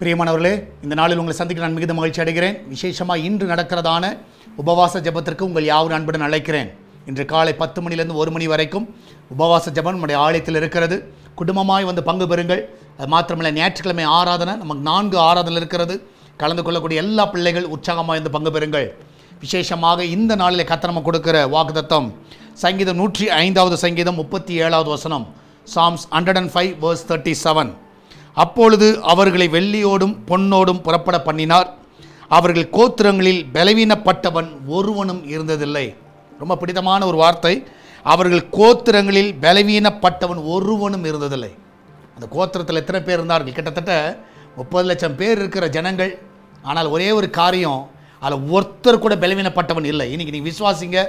பிரியமானவர்களே, இந்த நாளில் உங்களை சந்திக்க நான் மிகுந்த மகிழ்ச்சி அடைகிறேன். விசேஷமாக இன்று நடக்கிறதான உபவாச ஜெபத்திற்கு உங்கள் யாவரும் அன்புடன் அழைக்கிறேன். இன்று காலை 10 மணிலேருந்து 1 மணி வரைக்கும் உபவாச ஜெபம் நம்முடைய ஆலயத்தில் இருக்கிறது. குடும்பமாய் வந்து பங்கு பெறுங்கள். அது மாத்திரமல்ல, ஞாயிற்றுக்கிழமை ஆராதனை நமக்கு 4 ஆராதனை இருக்கிறது. கலந்து கொள்ளக்கூடிய எல்லா பிள்ளைகள் உற்சாகமாக வந்து பங்கு பெறுங்கள். விசேஷமாக இந்த நாளில் கர்த்தர் நமக்கு கொடுக்கிற வாக்குத்தத்தம் சங்கீதம் 105வது சங்கீதம் 37வது வசனம், Psalms 105 verse 37. அப்பொழுது அவர்களை வெள்ளியோடும் பொன்னோடும் புறப்பட பண்ணினார், அவர்கள் கோத்திரங்களில் பலவீனப்பட்டவன் ஒருவனும் இருந்ததில்லை. ரொம்ப பிடித்தமான ஒரு வார்த்தை. அவர்கள் கோத்திரங்களில் பலவீனப்பட்டவன் ஒருவனும் இருந்ததில்லை. அந்த கோத்திரத்தில் எத்தனை பேர் இருந்தார்கள்? கிட்டத்தட்ட 30 லட்சம் பேர் இருக்கிற ஜனங்கள். ஆனால் ஒரே ஒரு காரியம், அதில் ஒருத்தர் கூட பலவீனப்பட்டவன் இல்லை. இன்றைக்கி நீங்கள் விசுவாசிங்க,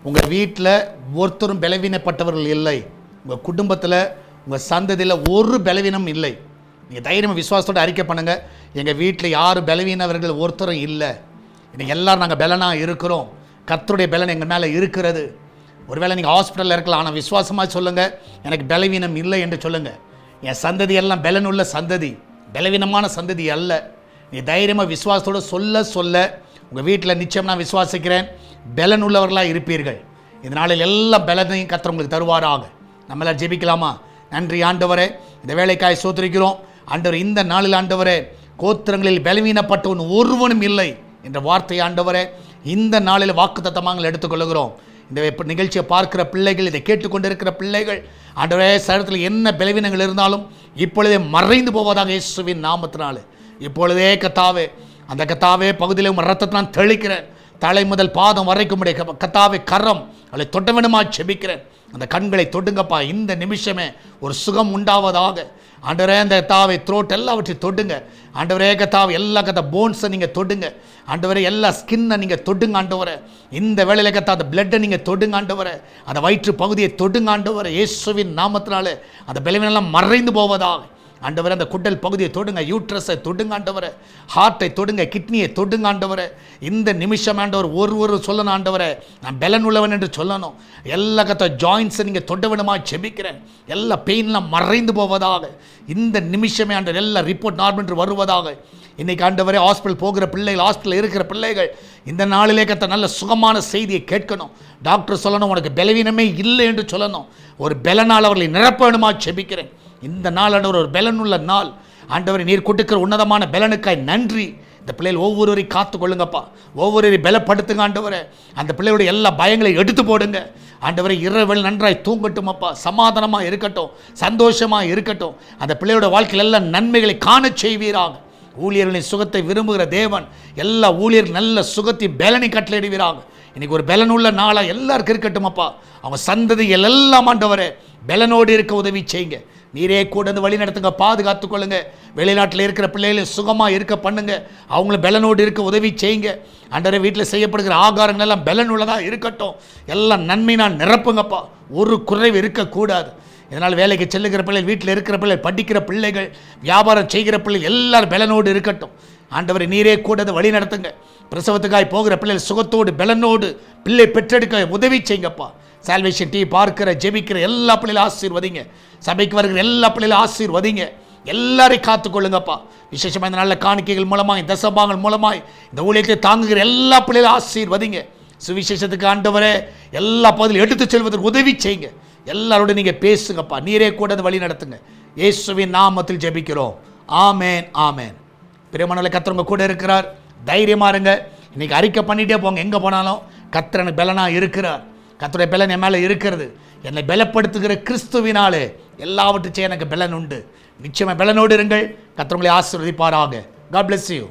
உங்கள் வீட்டில் ஒருத்தரும் பலவீனப்பட்டவர்கள் இல்லை. உங்கள் குடும்பத்தில், உங்கள் சந்ததியில் ஒரு பலவீனம் இல்லை. நீங்கள் தைரியமாக விசுவாசத்தோடு அறிக்கை பண்ணுங்கள், எங்கள் வீட்டில் யாரும் பலவீனவர்கள் ஒருத்தரும் இல்லை. இன்றைக்கி எல்லோரும் நாங்கள் பலனாக இருக்கிறோம். கர்த்தருடைய பலன் எங்கள் மேலே இருக்கிறது. ஒருவேளை நீங்கள் ஹாஸ்பிட்டலில் இருக்கலாம், ஆனால் விசுவாசமாக சொல்லுங்கள், எனக்கு பலவீனம் இல்லை என்று சொல்லுங்கள். என் சந்ததி எல்லாம் பலனுள்ள சந்ததி, பலவீனமான சந்ததி அல்ல. நீ தைரியமாக விசுவாசத்தோடு சொல்ல உங்கள் வீட்டில் நிச்சயம் நான் விசுவாசிக்கிறேன், பலனுள்ளவர்களாக இருப்பீர்கள். இந்த நாளில் எல்லா பலனையும் கர்த்தர் உங்களுக்கு தருவாராக. நம்மளால் ஜெபிக்கலாமா? நன்றி ஆண்டவரே, இந்த வேலைக்காய் சோத்திரிக்கிறோம். ஆண்டவர், இந்த நாளில் ஆண்டவரே, கோத்திரங்களில் பலவீனப்பட்டவன் ஒருவனும் இல்லை என்ற வார்த்தை ஆண்டவரே இந்த நாளில் வாக்குத்தத்தமாக எடுத்துக்கொள்கிறோம். இந்த நிகழ்ச்சியை பார்க்கிற பிள்ளைகள், இதை கேட்டுக்கொண்டிருக்கிற பிள்ளைகள் ஆண்டவரே, சரீரத்தில் என்ன பலவீனங்கள் இருந்தாலும் இப்பொழுதே மறைந்து போவதாக இயேசுவின் நாமத்தினாலே. இப்பொழுதே கர்த்தாவே, அந்த கர்த்தாவே பகுதியில் உங்கள் ரத்தத்தை நான் தெளிக்கிறேன். தலை முதல் பாதம் வரைக்கும் கர்த்தாவே கரம் அதை தொட்ட வேண்டுமா செபிக்கிறேன். அந்த கண்களை தொடுங்கப்பா. இந்த நிமிஷமே ஒரு சுகம் உண்டாவதாக. ஆண்டவரே, அந்த கர்த்தாவே த்ரோட் எல்லாவற்றையும் தொடுங்க. ஆண்டவரே கர்த்தாவே, எல்லா போன்ஸை நீங்கள் தொடுங்க. ஆண்டவரே, எல்லா ஸ்கின்னை நீங்கள் தொடுங்க. ஆண்டவரே, இந்த வேளையில் கர்த்தா அந்த பிளட்டை நீங்கள் தொடுங்க. ஆண்டவரே, அந்த வயிற்று பகுதியை தொடுங்க. ஆண்டவரே, இயேசுவின் நாமத்தினாலே அந்த பலவீனெல்லாம் மறைந்து போவதாக. ஆண்டவரே, அந்த குடல் பகுதியை தொடுங்க, யூட்ரஸை தொடுங்க. ஆண்டவரே, ஹார்ட்டை தொடுங்க, கிட்னியை தொடுங்க. ஆண்டவரே, இந்த நிமிஷம் ஆண்டவர் ஒரு சொல்லணும், ஆண்டவரே நான் பலன் உள்ளவன் என்று சொல்லணும். எல்லா ஜாயின்ஸை நீங்கள் தொட்ட வேணுமா செபிக்கிறேன். எல்லா பெயின்லாம் மறைந்து போவதாக. இந்த நிமிஷமே ஆண்டவர் எல்லா ரிப்போர்ட் நார்மல் என்று வருவதாக. இன்றைக்கி ஆண்டவரே, ஹாஸ்பிட்டல் போகிற பிள்ளைகள், ஹாஸ்பிட்டலில் இருக்கிற பிள்ளைகள் இந்த நாளிலே கர்த்தர் நல்ல சுகமான செய்தியை கேட்கணும். டாக்டர் சொல்லணும், உனக்கு பலவீனமே இல்லை என்று சொல்லணும். ஒரு பலனால் அவர்களை நிரப்ப வேணுமா செபிக்கிறேன். இந்த நாள் ஆண்டவர் ஒரு பலனுள்ள நாள். ஆண்டவரை, நீர் கொடுக்கிற உன்னதமான பலனுக்காய் நன்றி. இந்த பிள்ளைகள் ஒவ்வொருவரையும் காத்து கொள்ளுங்கப்பா. ஒவ்வொருவரையும் பலப்படுத்துங்க ஆண்டவரே. அந்த பிள்ளைகளுடைய எல்லா பயங்களையும் எடுத்து போடுங்க ஆண்டவரை. இரவில் நன்றாய் தூங்கட்டும் அப்பா, சமாதானமாக இருக்கட்டும், சந்தோஷமாக இருக்கட்டும். அந்த பிள்ளையோட வாழ்க்கையில் எல்லாம் நன்மைகளை காண செய்வீராக. ஊழியர்களின் சுகத்தை விரும்புகிற தேவன் எல்லா ஊழியர்கள் நல்ல சுகத்தை பலனை கட்டளையிடுவீராக. இன்றைக்கி ஒரு பலனுள்ள நாளாக எல்லாருக்கும் இருக்கட்டும் அப்பா. அவங்க சந்ததிகள் எல்லாம் ஆண்டவரே பலனோடு இருக்க உதவி செய்யுங்க. நீரே கூட வந்து வழி நடத்துங்க, பாதுகாத்து கொள்ளுங்க. வெளிநாட்டில் இருக்கிற பிள்ளைகளை சுகமாக இருக்க பண்ணுங்க. அவங்களும் பலனோடு இருக்க உதவி செய்யுங்க. ஆண்டவரே, வீட்டில் செய்யப்படுகிற ஆகாரங்கள் எல்லாம் பலனுள்ளதாக இருக்கட்டும். எல்லாம் நன்மை நான் நிரப்புங்கப்பா. ஒரு குறைவு இருக்கக்கூடாது. இதனால் வேலைக்கு செல்லுகிற பிள்ளைகள், வீட்டில் இருக்கிற பிள்ளைகள், படிக்கிற பிள்ளைகள், வியாபாரம் செய்கிற பிள்ளைகள் எல்லாரும் பலனோடு இருக்கட்டும். ஆண்டவரை, நீரே கூட வழி நடத்துங்க. பிரசவத்துக்காய் போகிற பிள்ளைகள் சுகத்தோடு பலனோடு பிள்ளை பெற்றெடுக்க உதவி செய்யுங்கப்பா. சால்வேஷன் டிவி பார்க்கிற ஜெபிக்கிற எல்லா பிள்ளைகளும் ஆசீர்வதிங்க. சபைக்கு வருகிற எல்லா பிள்ளைகளும் ஆசீர்வதிங்க. எல்லாரையும் காத்துக்கொள்ளுங்கப்பா. விசேஷமாக இந்த நல்ல காணிக்கைகள் மூலமாய், தசபாங்கள் மூலமாய் இந்த ஊழியத்தை தாங்குகிற எல்லா பிள்ளைகளும் ஆசீர்வதிங்க. சுவிசேஷத்துக்கு ஆண்டவரே எல்லா பகுதியிலும் எடுத்து செல்வதற்கு உதவி செய்யுங்க. எல்லாரோட நீங்கள் பேசுங்கப்பா. நீரே கூட வழி நடத்துங்க. இயேசுவின் நாமத்தில் ஜெபிக்கிறோம். ஆமேன், ஆமேன். பிரியமானவர்களே, கர்த்தர் உங்க கூட இருக்கிறார். தைரியமாக இருங்க. இன்றைக்கி அறிக்கை பண்ணிகிட்டே போங்க. எங்கே போனாலும் கர்த்தர் எனக்கு பலனாக இருக்கிறார். கர்த்தருடைய பலன் என் மேலே இருக்கிறது. என்னை பலப்படுத்துகிற கிறிஸ்துவினாலே எல்லாவற்றையும் எனக்கு பலன் உண்டு. நிச்சயமாக பலனோடு இருங்கள். கர்த்தர் உங்களை ஆசீர்வதிப்பாராக. God bless you.